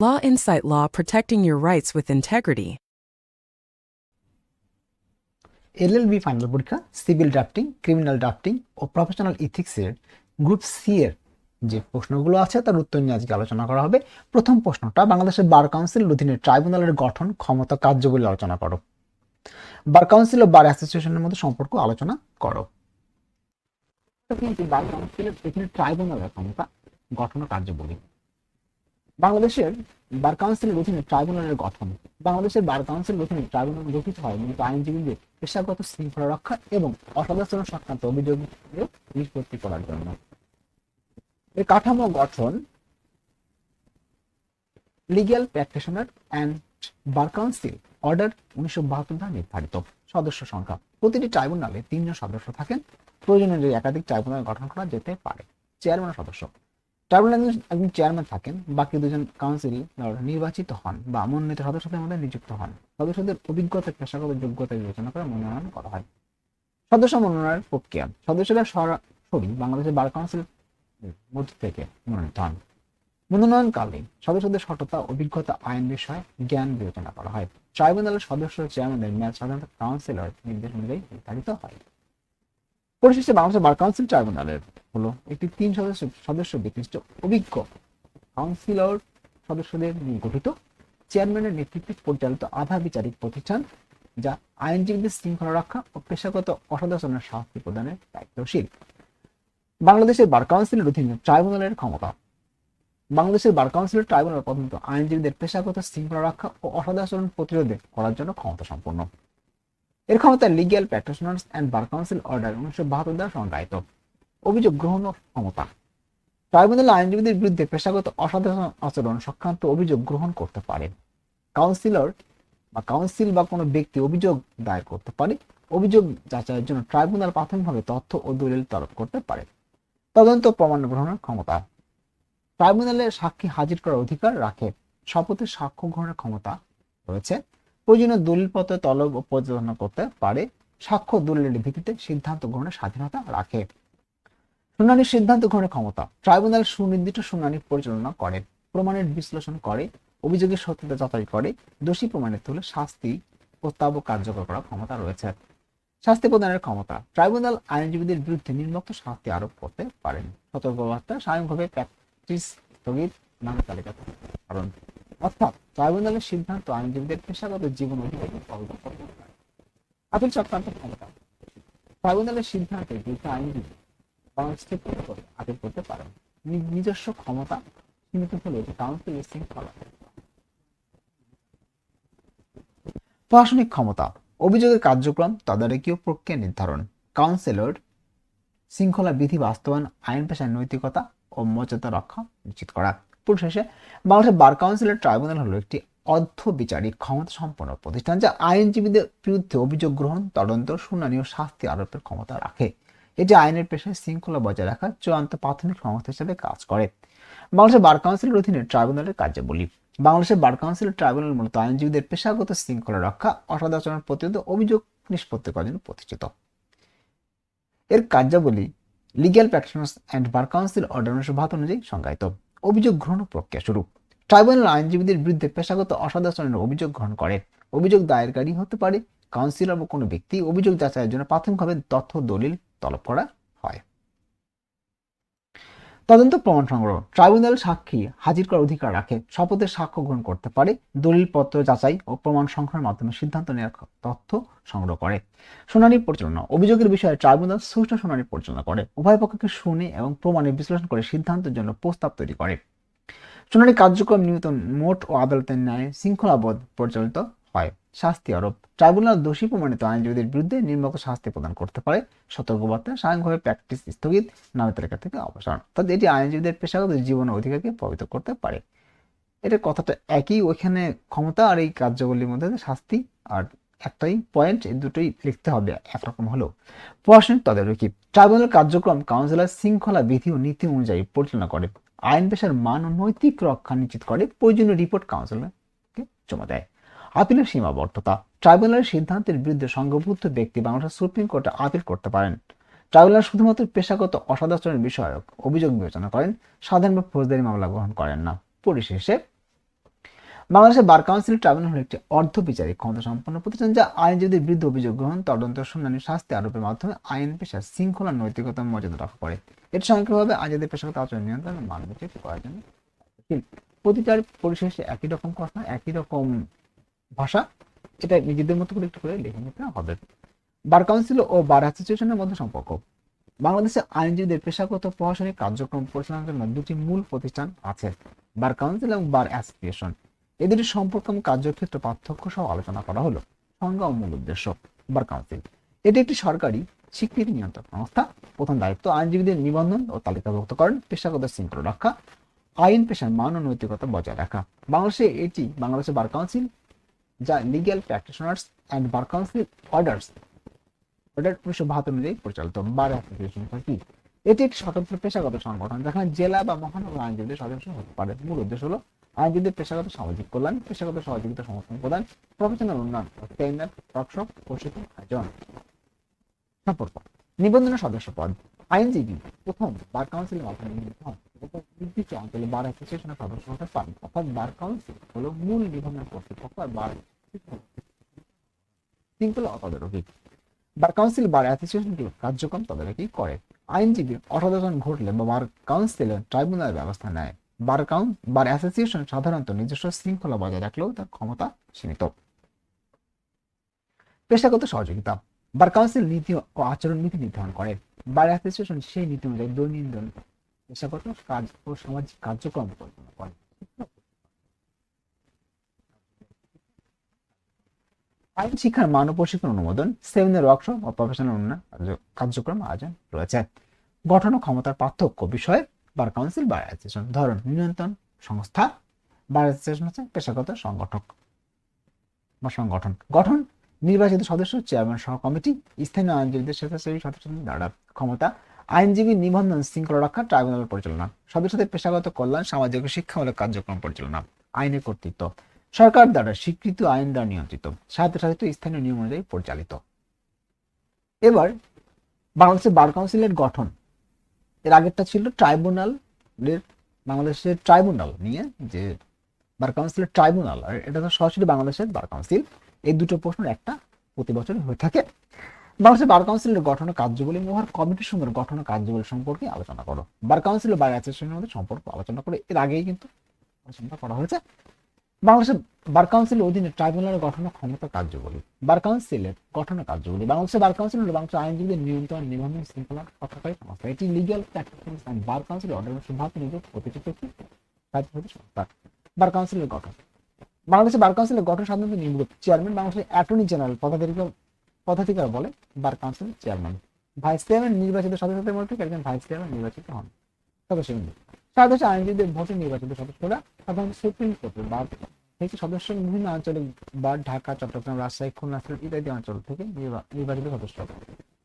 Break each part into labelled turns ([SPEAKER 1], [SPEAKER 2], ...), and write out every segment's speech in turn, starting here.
[SPEAKER 1] Law Insight Law, protecting your rights with integrity.
[SPEAKER 2] LLB final পরীক্ষা civil drafting, criminal drafting ও professional ইথিক্সের group C এর যে প্রশ্নগুলো আছে তার উত্তর নিয়ে আজকে আলোচনা করা হবে। প্রথম প্রশ্নটা, বাংলাদেশের বার কাউন্সিল অধীনে ট্রাইব্যুনালের গঠন, ক্ষমতা, কার্যবলী আলোচনা করো। বার কাউন্সিল ও বার অ্যাসোসিয়েশনের মধ্যে সম্পর্ক আলোচনা করো। বার কাউন্সিলের এখানে ট্রাইব্যুনালের ক্ষমতা, গঠন ও কার্যবলী। বাংলাদেশের বার কাউন্সিলের অধীনে ট্রাইব্যুনালের গঠন। বাংলাদেশের বার কাউন্সিলের অধীনে ট্রাইব্যুনাল গঠিত হয় মূলত আইনজীবীদের পেশাগত শৃঙ্খলা রক্ষা এবং অসদাচরণ সংক্রান্ত অভিযোগ নিষ্পত্তি করার জন্য। এর কাঠামো গঠন: legal practitioner and bar council order 1972 দ্বারা নির্ধারিত। সদস্য সংখ্যা: প্রতিটি ট্রাইব্যুনালে 3 জন সদস্য থাকেন। প্রয়োজনে একাধিক ট্রাইব্যুনাল গঠন করা যেতে পারে। চেয়ারম্যান সদস্য: ট্রাইব্যুনালে একজন চেয়ারম্যান থাকেন, বাকি দুজন কাউন্সিল নির্বাচিত হন বা মনোনীত সদস্যদের মধ্যে নিযুক্ত হন। সদস্যদের অভিজ্ঞতা, পেশাগত যোগ্যতা বিবেচনা করে মনোনয়ন করা হয়। সদস্য মনোনয়নের প্রক্রিয়া: সদস্যরা সরাসরি বাংলাদেশের বার কাউন্সিলের মধ্য থেকে মনোনীত হন। মনোনয়নকালে সদস্যদের সততা, অভিজ্ঞতা, আইন বিষয়ে জ্ঞান বিবেচনা করা হয়। ট্রাইব্যুনালের সদস্য চেয়ারম্যানের মেয়াদ সাধারণত কাউন্সিলর নির্দেশ অনুযায়ী নির্ধারিত হয়। পরিশেষে বাংলাদেশের বার কাউন্সিল ট্রাইব্যুনালের হলো একটি 3 সদস্য বিশিষ্ট অভিজ্ঞ কাউন্সিলর সদস্যদের নিয়ে গঠিত, চেয়ারম্যানের নেতৃত্বে পরিচালিত আধা বিচারিক প্রতিষ্ঠান, যা আইনজীবীদের শৃঙ্খলা রক্ষা ও পেশাগত অসদাচরণের শাস্তি প্রদানের দায়িত্বশীল। বাংলাদেশের বার কাউন্সিলের অধীনে ট্রাইব্যুনালের ক্ষমতা: বাংলাদেশের বার কাউন্সিলের ট্রাইব্যুনাল প্রধানত আইনজীবীদের পেশাগত শৃঙ্খলা রক্ষা ও অসদাচরণ প্রতিরোধে করার জন্য ক্ষমতা সম্পন্ন। এর ক্ষমতা legal practitioners and bar council order 1972 দ্বারা সংজ্ঞায়িত। অভিযোগ গ্রহণ ও ক্ষমতা: ট্রাইব্যুনাল আইনজীবীদের বিরুদ্ধে পেশাগত অসাধারণ আচরণ সংক্রান্ত অভিযোগ গ্রহণ করতে পারে। কাউন্সিলর বা কাউন্সিল বা কোনো ব্যক্তি অভিযোগ দায়ের করতে পারে। অভিযোগ যাচাইয়ের জন্য ট্রাইব্যুনাল প্রাথমিকভাবে তথ্য ও দলিল তলব করতে পারে। তদন্ত প্রমাণ গ্রহণের ক্ষমতা: ট্রাইব্যুনালে সাক্ষী হাজির করার অধিকার রাখে। শপথের সাক্ষ্য গ্রহণের ক্ষমতা রয়েছে। প্রয়োজনীয় দলিলপত্র তলব ও পর্যালোচনা করতে পারে। সাক্ষ্য দলিলের ভিত্তিতে সিদ্ধান্ত গ্রহণের স্বাধীনতা রাখে। শুনানির সিদ্ধান্ত গ্রহণের ক্ষমতা: ট্রাইব্যুনাল সুনির্দিষ্ট শুনানি পরিচালনা করে, প্রমাণের বিশ্লেষণ করে, অভিযোগের সত্যতা যাচাই করে, দোষী প্রমাণিত হলে শাস্তি প্রস্তাব ও কার্যকর করার ক্ষমতা রয়েছে। শাস্তি প্রদানের ক্ষমতা: ট্রাইব্যুনাল আইনজীবীদের বিরুদ্ধে নিম্নোক্ত শাস্তি আরোপ করতে পারেন: সতর্কবার্তা, স্বয়ংভাবে প্র্যাকটিস স্থগিত, নাম তালিকা কারণ। অর্থাৎ ট্রাইব্যুনালের সিদ্ধান্ত আইনজীবীদের পেশাগত জীবন অধিকারকে প্রভাবিত করতে পারে। আপিল সংক্রান্ত ক্ষমতা: ট্রাইব্যুনালের সিদ্ধান্তের বিরুদ্ধে আইনজীবী আপিল করতে পারেন। নিজস্ব ক্ষমতা সীমিত হলে কাউন্সিল শৃঙ্খলা। প্রশাসনিক ক্ষমতা: অভিযোগের কার্যক্রম, তদারকি ও প্রক্রিয়া নির্ধারণ। কাউন্সিলর শৃঙ্খলা বিধি বাস্তবায়ন, আইন পেশার নৈতিকতা ও মর্যাদা রক্ষা নিশ্চিত করা। পরিশেষে বাংলাদেশের বার কাউন্সিলের ট্রাইব্যুনাল হলো একটি অর্ধ বিচারিক ক্ষমতা সম্পন্ন প্রতিষ্ঠান, যা আইনজীবীদের বিরুদ্ধে অভিযোগ গ্রহণ, তদন্ত, শুনানি ও শাস্তি আরোপের ক্ষমতা রাখে। এটি আইনের পেশায় শৃঙ্খলা বজায় রাখার চূড়ান্ত প্রাথমিক সংস্থা হিসেবে কাজ করে। বাংলাদেশের বার কাউন্সিলের অধীনে ট্রাইব্যুনালের কার্যাবলী: বাংলাদেশের বার কাউন্সিলের ট্রাইব্যুনাল মূলত আইনজীবীদের পেশাগত শৃঙ্খলা রক্ষা, অসদাচরণ প্রতিরোধ, অভিযোগ নিষ্পত্তি করার জন্য প্রতিষ্ঠিত। এর কার্যাবলী legal practitioners and bar council order 1972 অনুযায়ী সংজ্ঞায়িত। অভিযোগ গ্রহণ প্রক্রিয়া শুরু: ট্রাইব্যুনাল আইনজীবীদের বিরুদ্ধে পেশাগত অসদাচরণের অভিযোগ গ্রহণ করে। অভিযোগ দায়েরকারী হতে পারে কাউন্সিলর বা কোনো ব্যক্তি। অভিযোগ যাচাইয়ের জন্য প্রাথমিকভাবে তথ্য দলিল তলব করা হয়। তদন্ত প্রমাণ সংগ্রহ: ট্রাইব্যুনাল সাক্ষী হাজির করার অধিকার রাখে। শপথের সাক্ষ্য গ্রহণ করতে পারে। দলিলপত্র যাচাই ও প্রমাণ সংগ্রহের মাধ্যমে সিদ্ধান্ত নেওয়ার তথ্য সংগ্রহ করে। শুনানি পরিচালনা: অভিযোগের বিষয়ে ট্রাইব্যুনাল সুষ্ঠু শুনানি পরিচালনা করে। উভয় পক্ষকে শুনে এবং প্রমাণের বিশ্লেষণ করে সিদ্ধান্তের জন্য প্রস্তাব তৈরি করে। শুনানি কার্যক্রম নিয়মিত মোট ও আদালতের ন্যায় শৃঙ্খলাবোধ পরিচালিত হয়। শাস্তি আরোপ: ট্রাইব্যুনাল দোষী প্রমাণিত আইনজীবীদের বিরুদ্ধে নিম্নোক্ত শাস্তি প্রদান করতে পারে: সতর্কবার্তা, স্বয়ংভাবে প্র্যাকটিস স্থগিত, নামের তালিকা থেকে অপসারণ। অর্থাৎ এটি আইনজীবীদের পেশাগত জীবন ও অধিকারকে প্রভাবিত করতে পারে। এটার কথাটা একই, ওইখানে ক্ষমতা আর এই কার্যাবলীর মধ্যে শাস্তি আর একটাই পয়েন্ট, এই দুটোই লিখতে হবে একরকম হলেও। প্রশাসনিক তদারকি: ট্রাইব্যুনাল কার্যক্রম কাউন্সিলর শৃঙ্খলা বিধি ও নীতি অনুযায়ী পরিচালনা করে। আইন পেশার মান ও নৈতিক রক্ষা নিশ্চিত করে। প্রয়োজনীয় রিপোর্ট কাউন্সিলরকে জমা দেয়। আপিলের সীমাবদ্ধতা: ট্রাইব্যুনালের সিদ্ধান্তের বিরুদ্ধে সংঘবদ্ধ ব্যক্তি বাংলাদেশ সুপ্রিম কোর্টে আপিল করতে পারেন। ট্রাইব্যুনাল শুধুমাত্র পেশাগত অসদাচরণ বিষয়ক অভিযোগ বিবেচনা করেন, সাধারণ বা ফৌজদারি মামলা গ্রহণ করেন না। পরিশেষে বাংলাদেশের বার কাউন্সিল ট্রাইব্যুনাল হল একটি অর্ধ বিচারিক ক্ষমতা সম্পন্ন প্রতিষ্ঠান যা আইনজীবীদের বিরুদ্ধে অভিযোগ গ্রহণ, তদন্ত, শুনানি, শাস্তি আরোপের মাধ্যমে আইন পেশার শৃঙ্খলা, নৈতিকতা, মর্যাদা রক্ষা করে। এটি স্বয়ংক্রিয়ভাবে আইনজীবীদের পেশাগত আচরণ নিয়ন্ত্রণ ও মান বিচার করার জন্য দায়িত্বশীল। প্রতিটার পরিশেষে একই রকম প্রশ্ন, একই রকম ভাষা, এটা নিজেদের মতো করে একটু করে লিখে নিতে হবে। বার কাউন্সিল ও বার অ্যাসোসিয়েশনের মধ্যে সম্পর্ক। বাংলাদেশে আইনজীবীদের পেশাগত প্রশাসনিক কার্যক্রম পরিচালনার জন্য দুটি মূল প্রতিষ্ঠান আছে, বার কাউন্সিল এবং বার অ্যাসোসিয়েশন। এই দুটি সম্পর্ক এবং কার্যক্ষেত্র পার্থক্য সহ আলোচনা করা হলো। সংজ্ঞা ও মূল উদ্দেশ্য। বার কাউন্সিল এটি একটি সরকারি স্বীকৃতি নিয়ন্ত্রক সংস্থা। প্রথম দায়িত্ব আইনজীবীদের নিবন্ধন ও তালিকাভুক্তকরণ, পেশাগত শৃঙ্খলা রক্ষা, আইন পেশার মান ও নৈতিকতা বজায় রাখা। বাংলাদেশের বার কাউন্সিল, যা legal practitioners and bar council order 1972 অনুযায়ী পরিচালিত। বার অ্যাসোসিয়েশন কি? এটি একটি স্বতন্ত্র পেশাগত সংগঠন যেখানে জেলা বা মহানগর আইনজীবীদের সদস্য হতে পারে। মূল উদ্দেশ্য হলো আইনজীবীদের পেশাগত সামাজিক কল্যাণ, পেশাগত সহযোগিতা সমর্থন প্রদান, প্রফেশনাল উন্নয়ন, সেমিনার, ওয়ার্কশপ, প্রশিক্ষণ আয়োজন। সম্পর্ক। নিবন্ধনের সদস্য পদ। আইনজীবী প্রথম বার কাউন্সিলের মাধ্যমে নিযুক্ত হন এবং নির্দিষ্ট অঞ্চলে বার অ্যাসোসিয়েশনের সদস্য হতে পারেন। অর্থাৎ বার কাউন্সিল হলো মূল নিবন্ধন কর্তৃপক্ষ আর বার শৃঙ্খলা ও তদারকি। বার কাউন্সিল বার অ্যাসোসিয়েশনগুলো কার্যক্রম তদারকি করে। আইনজীবীর অসাধারণ ঘটলে বা বার কাউন্সিলের ট্রাইব্যুনালের ব্যবস্থা নেয়। বার অ্যাসোসিয়েশন সাধারণত নিজস্ব শৃঙ্খলা বজায় রাখলেও তার ক্ষমতা সীমিত। পেশাগত সহযোগিতা। বার কাউন্সিল নীতি ও আচরণ নীতি নির্ধারণ করে। বার অ্যাসোসিয়েশন সেই নীতি অনুযায়ী দৈনন্দিন পেশাগত কাজ ও সামাজিক কার্যক্রম পরিচালনা করে। আইন শিক্ষার মান ও প্রশিক্ষণ অনুমোদন, সেমিনার, ওয়ার্কশপ ও প্রফেশনাল উন্নয়ন কার্যক্রম আয়োজন রয়েছে। গঠন ও ক্ষমতার পার্থক্য বিষয়ে বার কাউন্সিল বার অ্যাসোসিয়েশন। ধরন নিয়ন্ত্রণ সংস্থা, বার অ্যাসোসিয়েশন হচ্ছে পেশাগত সংগঠক বা সংগঠন। গঠন নির্বাচিত সদস্য, চেয়ারম্যান সহ কমিটি, স্থানীয় আইনজীবীদের স্বেচ্ছাসেবী সদস্যদের দ্বারা। ক্ষমতা আইনজীবী নিবন্ধন, শৃঙ্খলা রক্ষা, ট্রাইব্যুনাল পরিচালনা, সদস্যদের পেশাগত কল্যাণ, সামাজিক ও শিক্ষামূলক কার্যক্রম পরিচালনা। আইনের কর্তৃত্ব সরকার দ্বারা স্বীকৃত, আইন দ্বারা নিয়ন্ত্রিত, স্বায়ত্তশাসিত, স্থানীয় নিয়ম অনুযায়ী পরিচালিত। এবার বাংলাদেশের বার কাউন্সিলের গঠন। এর আগেরটা ছিল ট্রাইব্যুনালের, বাংলাদেশের ট্রাইব্যুনাল নিয়ে যে বার কাউন্সিলের ট্রাইব্যুনাল, আর এটা তো সরাসরি বাংলাদেশের বার কাউন্সিল। এই দুটো প্রশ্নের একটা প্রতি বছর হয়ে থাকে। বাংলাদেশের বার কাউন্সিলের গঠন ও কার্যবলী এবং কমিটির সমূহের গঠন ও কার্যবলী সম্পর্কে আলোচনা করো। বার কাউন্সিল ও বার অ্যাসোসিয়েশনের মধ্যে সম্পর্ক আলোচনা করে এর আগেই কিন্তু আলোচনা করা হয়েছে। বাংলাদেশের বার কাউন্সিলের অধীনে ট্রাইব্যুনালের গঠন ও ক্ষমতা, কার্যবলী। বার কাউন্সিলের গঠন ও কার্যবলী। বাংলাদেশের বার কাউন্সিল হল বাংলাদেশের আইনজীবীদের নিয়ন্ত্রণ, নিবন্ধন, শৃঙ্খলা রক্ষাকারী সংস্থা। এটি legal practitioners and bar council order 1972 নিযুক্ত প্রতিষ্ঠিত একটি স্বায়ত্তশাসিত সংস্থা। বার কাউন্সিলের গঠন। বাংলাদেশের বার কাউন্সিলের গঠন সাধারণত নিম্নরূপ: চেয়ারম্যান বাংলাদেশের অ্যাটর্নি জেনারেল পদাধিকার বলে বার কাউন্সিলের চেয়ারম্যান। ভাইস চেয়ারম্যান নির্বাচিত সদস্যদের মধ্যে থেকে একজন ভাইস চেয়ারম্যান নির্বাচিত হন। সদস্য আইনজীবীদের ভোটে নির্বাচিত সদস্যরা সাধারণত সুপ্রিম কোর্টের বার থেকে সদস্য, বিভিন্ন আঞ্চলিক বার, ঢাকা, চট্টগ্রাম, রাজশাহী, খুলনা ইত্যাদি অঞ্চল থেকে নির্বাচিত সদস্য।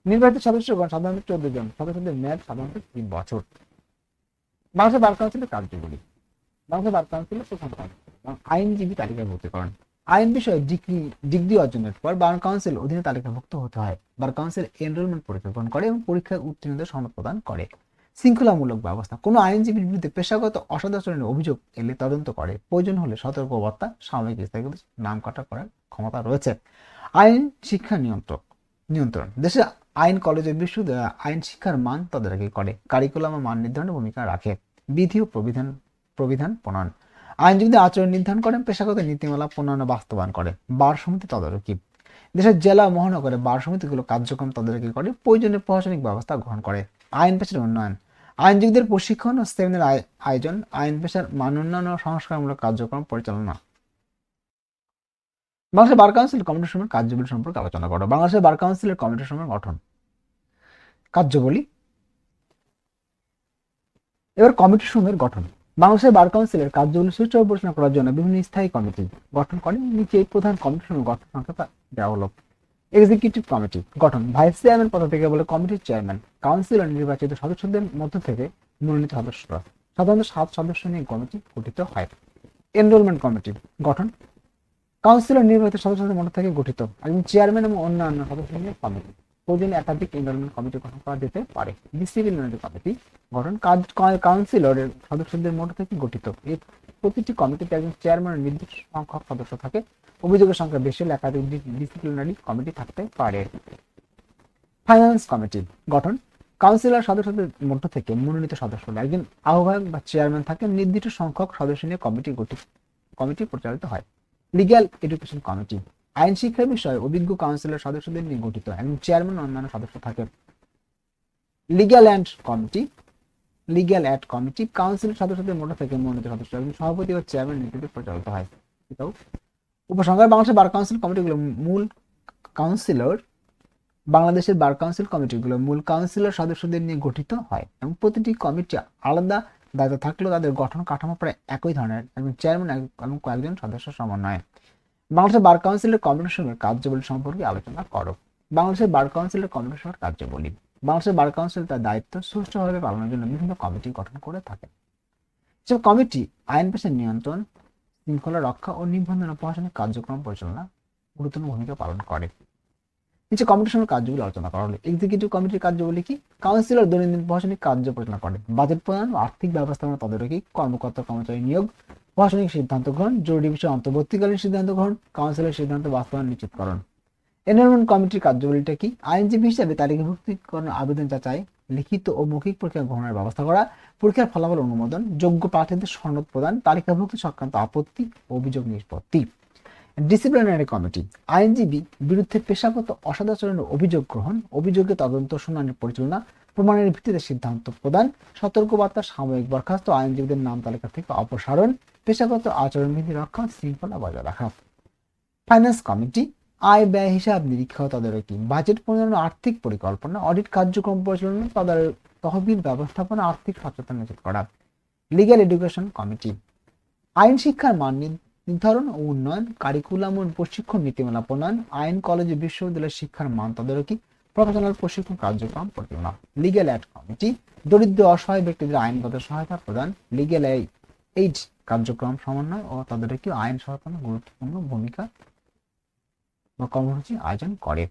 [SPEAKER 2] নির্বাচিত সদস্যগণ সাধারণত 14 জন। সদস্যদের মেয়াদ সাধারণত 3 বছর। বাংলাদেশের বার কাউন্সিলের কার্যবলী। বাংলাদেশের বার কাউন্সিলের প্রধান কাজ আইনজীবী তালিকাভুক্তকরণ। আইন বিষয়ে ডিগ্রি অর্জনের পর বার কাউন্সিল অধীনে তালিকাভুক্ত হতে হয়। বার কাউন্সিল এনরোলমেন্ট পরিকল্পনা করে এবং পরীক্ষায় উত্তীর্ণদের সনদ প্রদান করে। শৃঙ্খলামূলক ব্যবস্থা। কোনো আইনজীবীর বিরুদ্ধে পেশাগত অসদাচরণের অভিযোগ এলে তদন্ত করে, প্রয়োজন হলে সতর্কবার্তা, সাময়িক স্থগিত, নাম কাটা করার ক্ষমতা রয়েছে। আইন শিক্ষা নিয়ন্ত্রণ। দেশে আইন কলেজ ও বিশ্ববিদ্যালয় আইন শিক্ষার মান তদারকি করে, কারিকুলাম ও মান নির্ধারণে ভূমিকা রাখে, বিধি ও প্রবিধান প্রণয়ন। আইনজীবীদের আচরণ নির্ধারণ করেন, পেশাগত নীতিমালা প্রণয়ন ও বাস্তবায়ন করে। বার সমিতি তদারকি। দেশের জেলা মহানগরে বার সমিতিগুলো কার্যক্রম তদারকি করে, প্রয়োজনীয় প্রশাসনিক ব্যবস্থা গ্রহণ করে। আইন পেশার উন্নয়ন। আইনজীবীদের প্রশিক্ষণ ও সেমিনার আয়োজন, আইন পেশার মান উন্নয়ন ও সংস্কারমূলক কার্যক্রম পরিচালনা। বাংলাদেশের বার কাউন্সিল কমিটির সমূহের কার্যবলী সম্পর্কে আলোচনা করো। বাংলাদেশের বার কাউন্সিলের কমিটির সমূহের গঠন, কার্যবলী। এবার কমিটির সমূহের গঠন। বাংলাদেশের বার কাউন্সিলের কার্যবলী সুষ্ঠুভাবে পরিচালনা করার জন্য বিভিন্ন স্থায়ী কমিটি গঠন করে। নিচে এই প্রধান কমিটির সমূহ গঠন সংখ্যা দেওয়া হলো। এক্সিকিউটিভ কমিটি গঠন। ভাইস চেয়ারম্যান পদ থেকে বলে কমিটির চেয়ারম্যান। কাউন্সিলর নির্বাচিত সদস্যদের মধ্য থেকে মনোনীত সদস্যরা। সাধারণত 7 সদস্য নিয়ে কমিটি গঠিত হয়। এনরোলমেন্ট কমিটি গঠন। কাউন্সিলর নির্বাচিত সদস্যদের মধ্য থেকে গঠিত, একজন চেয়ারম্যান এবং অন্যান্য সদস্য নিয়ে কমিটি। প্রয়োজনে একাধিক এনরোলমেন্ট কমিটি গঠন করা যেতে পারে। ডিসিপ্লিনারি কমিটি গঠন কাউন্সিলরের সদস্যদের মধ্য থেকে গঠিত। এই প্রতিটি কমিটিতে একজন চেয়ারম্যানের নির্দিষ্ট সংখ্যক সদস্য থাকে। অভিযোগের সংখ্যা বেশি হলে একাধিক ডিসিপ্লিনারি কমিটি থাকতে পারে। ফাইন্যান্স কমিটি গঠন কাউন্সিলর সদস্যদের মধ্য থেকে মনোনীত সদস্যরা একজন আহ্বায়ক বা চেয়ারম্যান থাকে। নির্দিষ্ট সংখ্যক সদস্য নিয়ে কমিটি পরিচালিত হয়। লিগ্যাল এডুকেশন কমিটি আইন শিক্ষার বিষয়ে অভিজ্ঞ কাউন্সিলর সদস্যদের নিয়ে গঠিত। একজন চেয়ারম্যান ও অন্যান্য সদস্য থাকে। লিগ্যাল অ্যাড কমিটি কাউন্সিল সদস্যদের মধ্য থেকে মনোনীত সদস্য একজন সভাপতি ও চেয়ারম্যান নেতৃত্বে পরিচালিত হয়। উপসংহার বাংলাদেশের বার কাউন্সিল কমিটিগুলো মূল কাউন্সিলর বাংলাদেশের বার কাউন্সিল কমিটিগুলো মূল কাউন্সিলর সদস্যদের নিয়ে গঠিত হয় এবং প্রতিটি কমিটি আলাদা দায়িত্ব থাকলেও তাদের গঠন কাঠামো প্রায় একই ধরনের। একজন চেয়ারম্যান এবং কয়েকজন সদস্য সমন্বয়ে। বাংলাদেশের বার কাউন্সিলের কমিশনের কার্যাবলী সম্পর্কে আলোচনা করো। বাংলাদেশের বার কাউন্সিলের কমিশনের কার্যাবলী বাংলাদেশের বার কাউন্সিল তার দায়িত্ব সুষ্ঠুভাবে পালনের জন্য বিভিন্ন কমিটি গঠন করে থাকে। এসব কমিটি আইন পেশার নিয়ন্ত্রণ, শৃঙ্খলা রক্ষা ও নিবন্ধন ও প্রশাসনিক কার্যক্রম পরিচালনা গুরুত্বপূর্ণ ভূমিকা পালন করে। নিচে কমিটির কার্যগুলি আলোচনা করা হলো। এক্সিকিউটিভ কমিটির কার্যবলী কি? কাউন্সিলর দৈনন্দিন প্রশাসনিক কার্য পরিচালনা করে, বাজেট প্রদান ও আর্থিক ব্যবস্থাপনা তদারকি, কর্মকর্তা কর্মচারী নিয়োগ, প্রশাসনিক সিদ্ধান্ত গ্রহণ, জরুরি বিষয়ে অন্তর্বর্তীকালীন সিদ্ধান্ত গ্রহণ, কাউন্সিলের সিদ্ধান্ত বাস্তবায়ন নিশ্চিতকরণ। এনরোলমেন্ট কমিটির কার্যবলীটা কি? আইনজীবী হিসেবে তালিকাভুক্তিকরণ আবেদন যাচাই, লিখিত ও মৌখিক পরীক্ষা গ্রহণের ব্যবস্থা করা, পরীক্ষার ফলাফল অনুমোদন, যোগ্য প্রার্থীদের সনদ প্রদান, তালিকাভুক্তি সংক্রান্ত আপত্তি ও অভিযোগ নিষ্পত্তি। ডিসিপ্লিনারি কমিটি আইনজীবী বিরুদ্ধে পেশাগত অসদাচরণের অভিযোগ গ্রহণ, অভিযোগে তদন্ত, শুনানি পরিচালনা, প্রমাণের ভিত্তিতে সিদ্ধান্ত প্রদান, সতর্কবার্তা, সাময়িক বরখাস্ত, আইনজীবীদের নাম তালিকা থেকে অপসারণ, পেশাগত আচরণবিধি রক্ষা, শৃঙ্খলা বজায় রাখা। ফাইন্যান্স কমিটি আয় ব্যয় হিসাব নিরীক্ষা তদারকি, বাজেট প্রণয়ন, আর্থিক পরিকল্পনা, অডিট কার্যক্রম পরিচালনা, তহবিল ব্যবস্থাপনা, আর্থিক সচেতনতা নিশ্চিত করা। লিগ্যাল এডুকেশন কমিটি আইন শিক্ষার মান নির্ধারণ ও উন্নয়ন, কারিকুলাম ও প্রশিক্ষণ নীতিমালা প্রণয়ন, আইন কলেজ বিশ্ববিদ্যালয়ের শিক্ষার মান তদারকি, প্রফেশনাল প্রশিক্ষণ কার্যক্রম পরিচালনা। লিগ্যাল এড কমিটি দরিদ্র অসহায় ব্যক্তিদের আইনগত সহায়তা প্রদান, লিগ্যাল এইড কার্যক্রম সমন্বয় ও তদারকি, আইন সহায়তা গুরুত্বপূর্ণ ভূমিকা বা কর্মসূচি আয়োজন করে।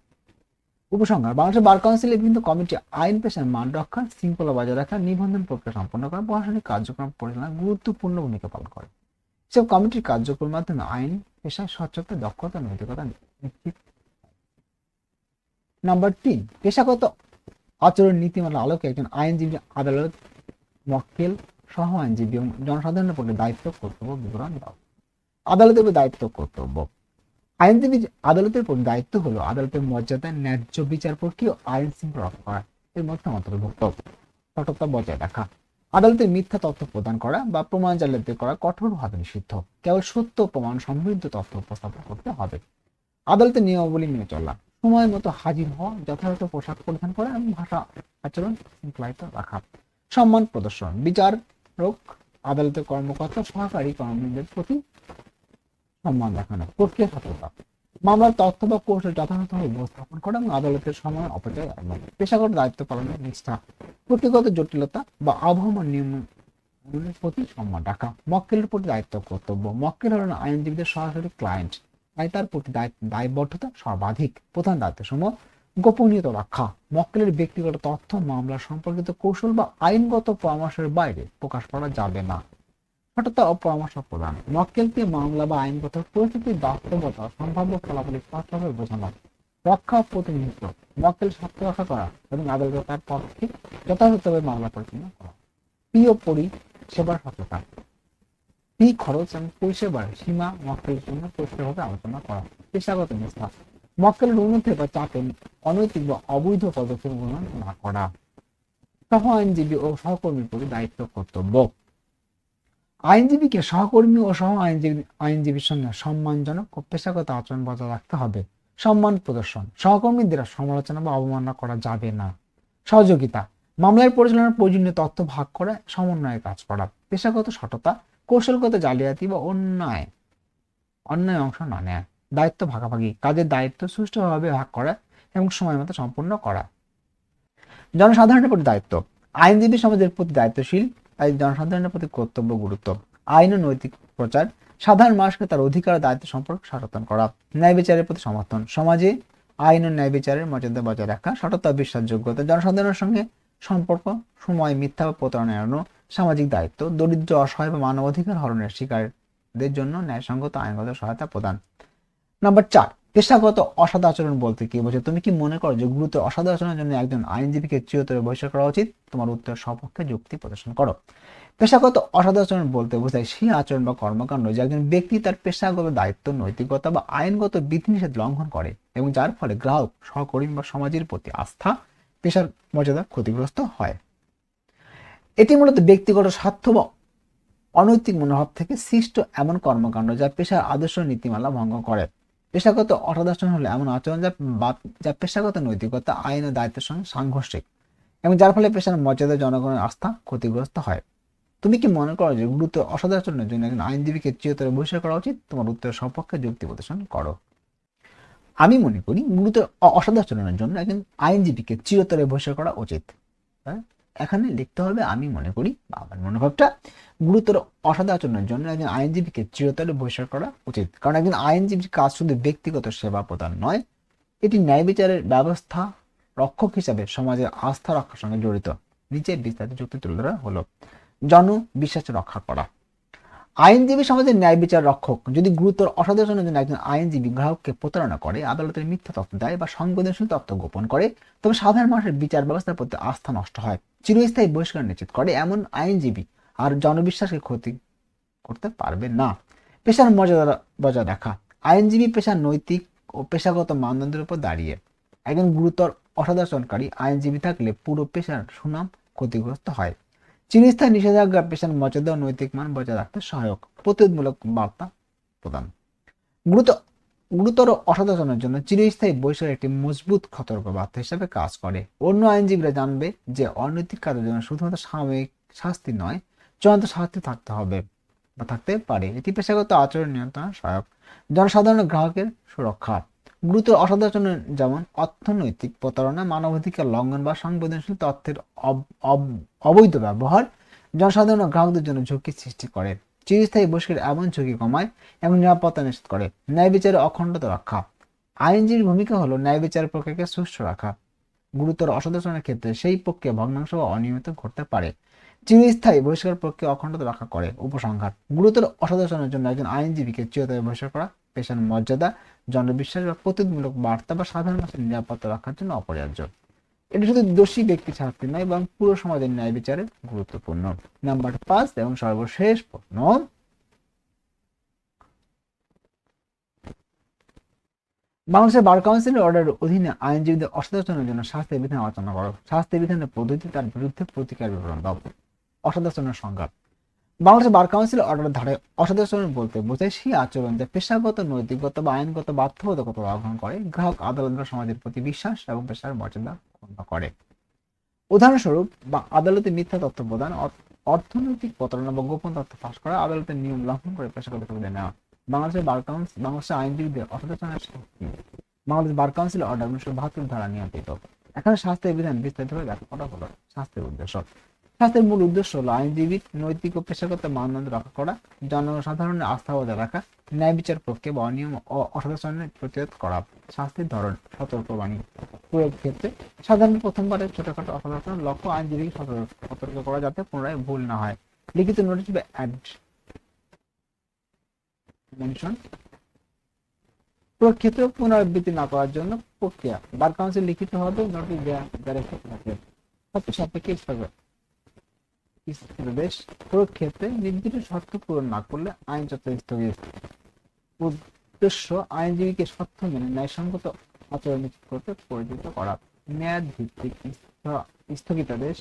[SPEAKER 2] উপসংহার বাংলাদেশ বার কাউন্সিলের বিভিন্ন কমিটি আইন পেশার মান রক্ষা, শৃঙ্খলা বজায় রাখা, নিবন্ধন প্রক্রিয়া সম্পন্ন করা, প্রশাসনিক কার্যক্রম পরিচালনা গুরুত্বপূর্ণ ভূমিকা পালন করে। এসব কমিটির কার্যক্রমের মাধ্যমে আইন পেশায় স্বচ্ছতা, দক্ষতা, নৈতিকতা নিশ্চিত। নাম্বার 3, পেশাগত আচরণ নীতিমালা আলোকে একজন আইনজীবী আদালত, মক্কেল, সহ আইনজীবী এবং জনসাধারণের প্রতি দায়িত্ব কর্তব্য বিবরণ দাও। আদালতের প্রতি দায়িত্ব কর্তব্য আইনজীবী আদালতের প্রতি দায়িত্ব হলো আদালতের মর্যাদা, ন্যায্য বিচার প্রক্রিয়া ও আইন শৃঙ্খলা রক্ষা করা। এর মধ্যে অন্তর্ভুক্ত সততা বজায় রাখা, আদালতে মিথ্যা তথ্য প্রদান করা বা প্রমাণ জালিয়াতি করা কঠোরভাবে নিষিদ্ধ। কেবল সত্য প্রমাণ সমৃদ্ধ তথ্য উপস্থাপন করতে হবে। আদালতের নিয়মাবলী মেনে চলা, সময় মতো হাজির হওয়া, যথাযথ পোশাক পরিধান করা এবং ভাষা আচরণ শৃঙ্খলায়িত রাখা। সম্মান প্রদর্শন, বিচারক, আদালতের কর্মকর্তা, সহকারী কর্মীদের প্রতি সম্মান দেখানো। প্রক্রিয়া সততা, মামলার তথ্য বা কৌশল যথাযথভাবে উপস্থাপন করা এবং আদালতের সময় অপচয় এড়ানো। পেশাগত দায়িত্ব পালনের নিষ্ঠা, প্রকৃতিগত জটিলতা বা আবহাওয়ার নিয়মের প্রতি সম্মান রাখা। মক্কেলের প্রতি দায়িত্ব কর্তব্য, মক্কেল হলেন আইনজীবীদের সরাসরি ক্লায়েন্ট, তাই তার প্রতি দায়বদ্ধতা সর্বাধিক। প্রধান দায়িত্বসমূহ গোপনীয়তা রক্ষা, মক্কেলের ব্যক্তিগত তথ্য মামলা সম্পর্কিত কৌশল বা আইনগত পরামর্শের বাইরে প্রকাশ করা যাবে না। সততা ও পরামর্শ প্রদান, মক্কেলকে মামলা বা আইনগত পরিস্থিতির বাস্তবতা, সম্ভাব্য ফলাফল স্পষ্টভাবে বোঝানো। রক্ষা ও প্রতিনিধিত্ব, মক্কেল স্বার্থ রক্ষা করা এবং আদালতে তার পক্ষে যথাযথভাবে মামলা পরিচালনা করা। ফি ও পরিষেবার সততা, ফি, খরচ এবং পরিষেবার সীমা মক্কেলের জন্য পরিষ্কারভাবে আলোচনা করা। পেশাগত নিষ্ঠা, মক্কেলের উন্নতি বা চাপে অনৈতিক বা অবৈধ পদক্ষেপ গ্রহণ না করা। সহ আইনজীবী ও সহকর্মীর প্রতি দায়িত্ব কর্তব্য, আইনজীবীকে সহকর্মী ও সহ আইনজীবীর সঙ্গে সম্মানজনক ও পেশাগত আচরণ বজায় রাখতে হবে। সম্মান প্রদর্শন, সহকর্মীদের সমালোচনা বা অবমাননা করা যাবে না। সহযোগিতা, মামলার পরিচালনার প্রয়োজনীয় তথ্য ভাগ করে সমন্বয়ে কাজ করা। পেশাগত সততা, কৌশলগত জালিয়াতি বা অন্যায় অংশ না নেয়। দায়িত্ব ভাগাভাগি, কাজের দায়িত্ব সুষ্ঠুভাবে ভাগ করা এবং সময় মতো সম্পন্ন করা। জনসাধারণের প্রতি দায়িত্ব, আইনজীবী সমাজের প্রতি দায়িত্বশীল, তাই জনসাধারণের প্রতি কর্তব্য গুরুত্ব। আইন ও নৈতিক প্রচার, সাধারণ মানুষকে তার অধিকার ও দায়িত্ব সম্পর্কে সচেতন করা। ন্যায় বিচারের প্রতি সমর্থন, সমাজে আইন ও ন্যায় বিচারের মর্যাদা বজায় রাখা, সততা, বিশ্বাসযোগ্যতা, জনসাধারণের সঙ্গে সম্পর্ক, সময়, মিথ্যা বা প্রতারণা এড়ানো, সামাজিক দায়িত্ব, দরিদ্র, অসহায় বা মানবাধিকার হরণের শিকারদের জন্য ন্যায়সঙ্গত আইনগত সহায়তা প্রদান। নাম্বার 4, পেশাগত অসৎ আচরণ বলতে কি বোঝায়? তুমি কি মনে করো যে গুরুতর অসৎ আচরণের জন্য একজন আইনজীবীকে চিরতরে বহিষ্কার করা উচিত? তোমার উত্তর সপক্ষে যুক্তি প্রদর্শন করো। পেশাগত অসৎ আচরণ বলতে বোঝায় সেই আচরণ বা কর্মকাণ্ড যে একজন ব্যক্তি তার পেশাগত দায়িত্ব, নৈতিকতা বা আইনগত বিধিনিষেধ লঙ্ঘন করে এবং যার ফলে গ্রাহক, সহকর্মী বা সমাজের প্রতি আস্থা, পেশার মর্যাদা ক্ষতিগ্রস্ত হয়। এটি মূলত ব্যক্তিগত স্বার্থ বা অনৈতিক মনোভাব থেকে সৃষ্ট এমন কর্মকাণ্ড যা পেশার আদর্শ নীতিমালা ভঙ্গ করে। পেশাগত অসৎ আচরণ হলো এমন আচরণ যা পেশাগত নৈতিকতা, আইন ও দায়িত্বের সঙ্গে সাংঘর্ষিক এবং যার ফলে পেশার মর্যাদা, জনগণের আস্থা ক্ষতিগ্রস্ত হয়। তুমি কি মনে করো যে গুরুতর অসৎ আচরণের জন্য একজন আইনজীবীকে চিরতরে বহিষ্কার করা উচিত? তোমার উত্তরের সপক্ষে যুক্তি প্রদর্শন করো। আমি মনে করি গুরুতর অসৎ আচরণের জন্য একজন আইনজীবীকে চিরতরে বহিষ্কার করা উচিত। হ্যাঁ, এখানে লিখতে হবে আমি মনে করি, বা আমার মনোভাবটা, গুরুতর অসৎ আচরণের জন্য একজন আইনজীবীকে চিরতরে বহিষ্কার করা উচিত। কারণ একজন আইনজীবীর কাজ শুধু ব্যক্তিগত সেবা প্রদান নয়, এটি ন্যায় বিচারের ব্যবস্থা রক্ষক হিসাবে সমাজের আস্থা রক্ষার সঙ্গে জড়িত। নিচে বিস্তারিত যুক্তি তুলে ধরা হলো। জনবিশ্বাস রক্ষা করা। আইনজীবী সমাজের ন্যায় বিচার রক্ষক। যদি গুরুতর অসৎ আচরণের জন্য একজন আইনজীবী গ্রাহককে প্রতারণা করে, আদালতের মিথ্যা তথ্য দেয় বা সংবেদনশীল তথ্য গোপন করে, তবে সাধারণ মানুষের বিচার ব্যবস্থার প্রতি আস্থা নষ্ট হয়, চিরস্থায়ী বহিষ্কার নিশ্চিত করে, এমন আইনজীবী আর জনবিশ্বাসকে ক্ষতি করতে পারবে না। পেশার মর্যাদা বজায় রাখা। আইনজীবী পেশার নৈতিক ও পেশাগত মানদণ্ডের উপর দাঁড়িয়ে। একজন গুরুতর অসদাচরণকারী আইনজীবী থাকলে পুরো পেশার সুনাম ক্ষতিগ্রস্ত হয়। চিরস্থায়ী নিষেধাজ্ঞা পেশার মর্যাদা ও নৈতিক মান বজায় রাখতে সহায়ক। প্রতিরোধমূলক বার্তা প্রদান। গুরুতর গুরুতর অসদাচরণের জন্য চিরস্থায়ী বহিষ্কার একটি মজবুত সতর্ক বার্তা হিসেবে কাজ করে। অন্য আইনজীবীরা জানবে যে অনৈতিক কাজের জন্য শুধুমাত্র সাময়িক শাস্তি নয়, চূড়ান্ত শাস্তি থাকতে হবে বা থাকতে পারে। এটি পেশাগত আচরণ নিয়ন্ত্রণে সহায়ক। জনসাধারণ গ্রাহকের সুরক্ষা। গুরুতর অসদাচরণ যেমন অর্থনৈতিক প্রতারণা, মানবাধিকার লঙ্ঘন বা সংবেদনশীল তথ্যের অবৈধ ব্যবহার জনসাধারণ গ্রাহকদের জন্য ঝুঁকি সৃষ্টি করে। চিরস্থায়ী বহিষ্কার এমন ঝুঁকি কমায় এবং নিরাপত্তা নিশ্চিত করে। ন্যায় বিচারের অখণ্ডতা রক্ষা। আইনজীবীর ভূমিকা হলো ন্যায় বিচারের প্রক্রিয়াকে সুষ্ঠু রাখা। গুরুতর অসদাচরণের ক্ষেত্রে সেই প্রক্রিয়া ভগ্নাংশ বা অনিয়মিত ঘটতে পারে। চিরস্থায়ী বহিষ্কার প্রক্রিয়া অখণ্ডতা রক্ষা করে। উপসংহার: গুরুতর অসদাচরণের জন্য একজন আইনজীবীকে চিরতরে বহিষ্কার করা পেশার মর্যাদা, জনবিশ্বাস বা প্রতিরোধমূলক বার্তা বা সাধারণ মানুষের নিরাপত্তা রক্ষার জন্য অপরিহার্য। এটি শুধু দোষী ব্যক্তি শাস্তি নয়, এবং পুরো সমাজের ন্যায় বিচারে গুরুত্বপূর্ণ। নাম্বার 5 এবং সর্বশেষ প্রশ্ন, বাংলাদেশের বার কাউন্সিলের অর্ডারের অধীনে আইনজীবীদের অসদাচরণের জন্য শাস্তির বিধান আলোচনা করো। শাস্তি বিধানের পদ্ধতি, তার বিরুদ্ধে প্রতিকার বিবরণ দাও। অসদাচরণের সংজ্ঞা। বাংলাদেশ বার কাউন্সিল অর্ডারের ধারায় অসদাচরণ বলতে বোঝায় সেই আচরণ যা পেশাগত, নৈতিকতা বা আইনগত বাধ্যবাধকতা লঙ্ঘন করে, গ্রাহক, আদালত বা সমাজের প্রতি বিশ্বাস এবং পেশার মর্যাদা ক্ষুণ্ণ করে। উদাহরণস্বরূপ, আদালতে মিথ্যা তথ্য প্রদান, অর্থনৈতিক প্রতারণা বা গোপন তথ্য ফাঁস করা, আদালতের নিয়ম লঙ্ঘন করে পেশাগত সুবিধা নেওয়া। বাংলাদেশের আইনজীবীদের অসদাচরণের শাস্তি। বাংলাদেশ বার কাউন্সিল অর্ডার 1972 ধারা নিয়ন্ত্রিত। এখানে শাস্তির বিধান বিস্তারিতভাবে ব্যাখ্যা করা হলো। শাস্তির উদ্দেশ্য। শাস্তির মূল উদ্দেশ্য হলো আইনজীবীর নৈতিক ও পেশাগত মানদণ্ড রক্ষা করা, জনসাধারণের আস্থা বজায় রাখা, ন্যায় বিচার প্রক্রিয়া বা অনিয়ম ও অসদাচরণের প্রতিরোধ করা। শাস্তির ধরন: সতর্কবাণী। প্রয়োগ ক্ষেত্রে সাধারণত প্রথমবারের ছোটখাটো অসদাচরণ লক্ষ্য আইনজীবীকে সতর্ক করা যাতে পুনরায় ভুল না হয়। লিখিত নোটিশ বা অ্যাডমনিশন। প্রয়োগ ক্ষেত্রে পুনরাবৃত্তি না করার জন্য প্রক্রিয়া: বার কাউন্সিল লিখিত হবে নোটিশ দেওয়ার থাকে। শর্ত সাপেক্ষে স্থগিতাদেশ। প্রয়োগ ক্ষেত্রে নির্দিষ্ট শর্ত পূরণ না করলে আইন চর্চা স্থগিত। উদ্দেশ্য আইনজীবীকে শর্ত মেনে ন্যায়সঙ্গত আচরণ নিশ্চিত করতে পরিচিত করা। মেয়াদ ভিত্তিক স্থগিতাদেশ।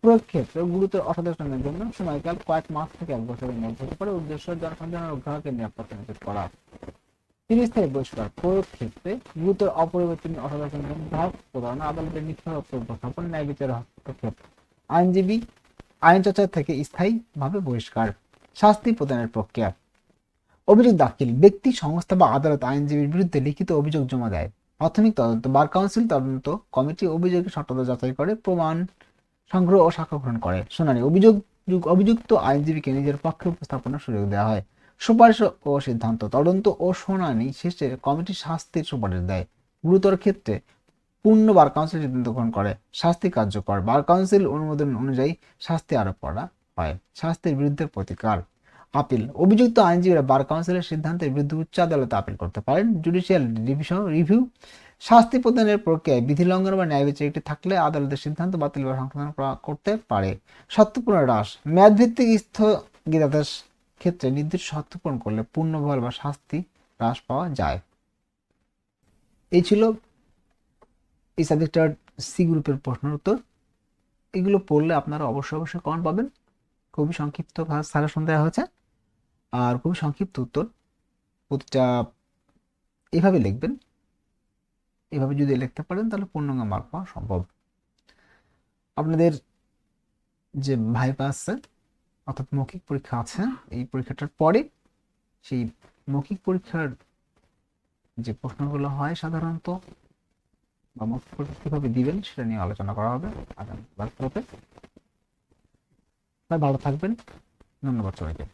[SPEAKER 2] প্রয়োগ ক্ষেত্রে গুরুতর অসদাচরণের জন্য সময়কাল কয়েক মাস থেকে 1 বছরের মধ্যে হতে পারে। উদ্দেশ্য জনসাধারণ ও গ্রাহকের নিরাপত্তা নিশ্চিত করা। চিরস্থায়ী বহিষ্কার। প্রয়োগ ক্ষেত্রে গুরুতর অপরিবর্তনীয় অসদাচরণের জন্য গ্রাহক প্রতারণা, আদালতের মিথ্যা তথ্য উপস্থাপন, ন্যায় বিচারের হস্তক্ষেপ, আইনজীবী আইন চর্চা থেকে স্থায়ীভাবে বহিষ্কার। শাস্তি প্রদানের প্রক্রিয়া: অভিযোগ দাখিল। ব্যক্তি, সংস্থা বা আদালত আইনজীবীর বিরুদ্ধে লিখিত অভিযোগ জমা দেয়। প্রাথমিক তদন্ত। বার কাউন্সিল তদন্ত কমিটি অভিযোগের সত্যতা যাচাই করে, প্রমাণ সংগ্রহ ও সাক্ষ্য গ্রহণ করে। শুনানি। অভিযুক্ত আইনজীবীকে নিজের পক্ষে উপস্থাপনের সুযোগ দেওয়া হয়। সুপারিশ ও সিদ্ধান্ত। তদন্ত ও শুনানি শেষে কমিটি শাস্তির সুপারিশ দেয়। গুরুতর ক্ষেত্রে পূর্ণ বার কাউন্সিল সিদ্ধান্ত গ্রহণ করে। শাস্তি কার্যকর, বার কাউন্সিল অনুমোদন অনুযায়ী শাস্তি আরোপ করা হয়। শাস্তির বিরুদ্ধে প্রতিকার, আপিল, অভিযুক্ত আইনজীবীরা বার কাউন্সিলের সিদ্ধান্তের বিরুদ্ধে উচ্চ আদালতে আপিল করতে পারেন। জুডিশিয়াল রিভিউ, শাস্তি প্রদানের প্রক্রিয়ায় বিধি লঙ্ঘন বা ন্যায় বিচারটি থাকলে আদালতের সিদ্ধান্ত বাতিল বা সংশোধন করতে পারে। সত্যপূর্ণ হ্রাস, মেয়াদভিত্তিক স্থগিতাদেশ ক্ষেত্রে নির্দিষ্ট সত্য পূরণ করলে পূর্ণবহাল বা শাস্তি হ্রাস পাওয়া যায়। এই ছিল এই সাবজেক্টটার সি গ্রুপের প্রশ্নের উত্তর। এগুলো পড়লে আপনারা অবশ্যই কমন পাবেন। খুবই সংক্ষিপ্ত সাজেশন দেওয়া হয়েছে আর খুবই সংক্ষিপ্ত উত্তর। প্রতিটা এভাবে লিখবেন, এভাবে যদি লিখতে পারেন তাহলে পূর্ণাঙ্গ মার্ক পাওয়া সম্ভব। আপনাদের যে ভাইভা আছে অর্থাৎ মৌখিক পরীক্ষা আছে, এই পরীক্ষাটার পরে সেই মৌখিক পরীক্ষার যে প্রশ্নগুলো হয় সাধারণত বা মৌখিক পরীক্ষা কিভাবে দিবেন সেটা নিয়ে আলোচনা করা হবে আগামী ক্লাসগুলোতে। ভালো থাকবেন, ধন্যবাদ সবাইকে।